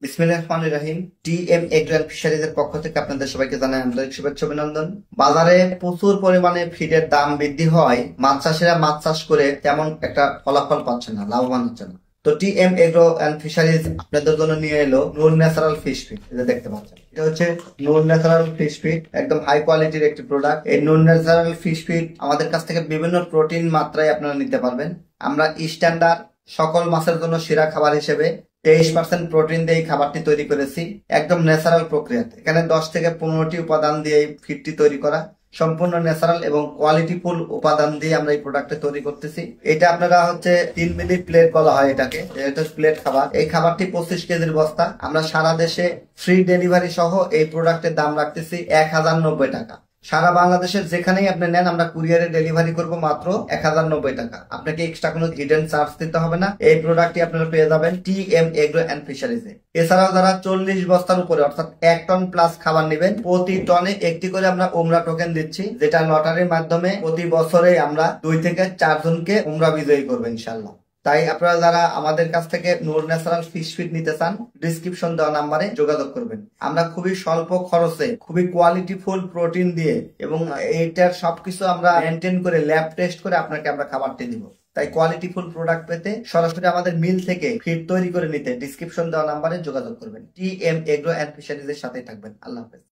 বিসমিল্লাহির রহমানির রহিম। TM agro and ফিশারিজের পক্ষ থেকে আপনাদের সবাইকে জানাই আন্তরিক শুভেচ্ছা অভিনন্দন। বাজারে প্রচুর পরিমাণে ফিডের দাম বৃদ্ধি হয়, মাছ চাষিরা মাছ চাষ করে তেমন একটা ফলাফল পাচ্ছে না, লাভবান হচ্ছে না। তো টিএম এগ্রো অ্যান্ড ফিশারিজ আপনাদের জন্য নিয়ে এলো নূর ন্যাচারাল ফিশ ফিড। এটা দেখতে পাচ্ছেন, এটা হচ্ছে নূর ন্যাচারাল ফিশ ফিড, একদম হাই কোয়ালিটির একটি প্রোডাক্ট। এই নূর ন্যাচারাল ফিশ ফিড আমাদের কাছ থেকে বিভিন্ন প্রোটিন মাত্রায় আপনারা নিতে পারবেন। আমরা স্ট্যান্ডার্ড সকল মাছের জন্য সেরা খাবার হিসেবে 23% প্রোটিন দিয়ে এই খাবারটি তৈরি করেছি, একদম ন্যাচারাল প্রক্রিয়াতে। এখানে 10 থেকে 15টি উপাদান দিয়ে এই ফিডটি তৈরি করা, সম্পূর্ণ ন্যাচারাল এবং কোয়ালিটিফুল উপাদান দিয়ে আমরা এই প্রোডাক্টটা তৈরি করতেছি। এটা আপনারা হচ্ছে 3 মিলি প্লেট বলা হয় এটাকে, এটা প্লেট খাবার। এই খাবারটি 25 কেজির বস্তা। আমরা সারা দেশে ফ্রি ডেলিভারি সহ এই প্রোডাক্টের দাম রাখতেছি 1090 টাকা। সারা বাংলাদেশের যেখানেই আপনি নেন আমরা কুরিয়ারে ডেলিভারি করব মাত্র 1090 টাকা। আপনাকে এক্সট্রা কোনো হিডেন চার্জ দিতে হবে না। এই প্রোডাক্টটি আপনারা পেয়ে যাবেন টিএম এগ্রো অ্যান্ড ফিশারিজে। এছাড়াও যারা 40 বস্তার উপরে অর্থাৎ 1 টন প্লাস খাবার নেবেন, প্রতি টনে একটি করে আমরা উমরা টোকেন দিচ্ছি, যেটা লটারির মাধ্যমে প্রতি বছরে আমরা 2 থেকে 4 জনকে উমরা বিজয়ী করবো ইনশাল্লাহ। তাই আপনারা যারা আমাদের কাছ থেকে নূর ন্যাচারাল ফিশ ফিড নিতে চান, ডিসক্রিপশন দেওয়া নাম্বারে যোগাযোগ করবেন। আমরা খুবই স্বল্প খরচে খুবই কোয়ালিটিফুল প্রোটিন দিয়ে এবং এইটার সবকিছু আমরা মেনটেন করে ল্যাব টেস্ট করে আপনাকে আমরা খাবারটি দিব। তাই কোয়ালিটিফুল প্রোডাক্ট পেতে সরাসরি আমাদের মিল থেকে ফিড তৈরি করে নিতে ডিসক্রিপশন দেওয়া নাম্বারে যোগাযোগ করবেন। টিএম এগ্রো অ্যান্ড ফিশারিজের সাথেই থাকবেন। আল্লাহ হাফেজ।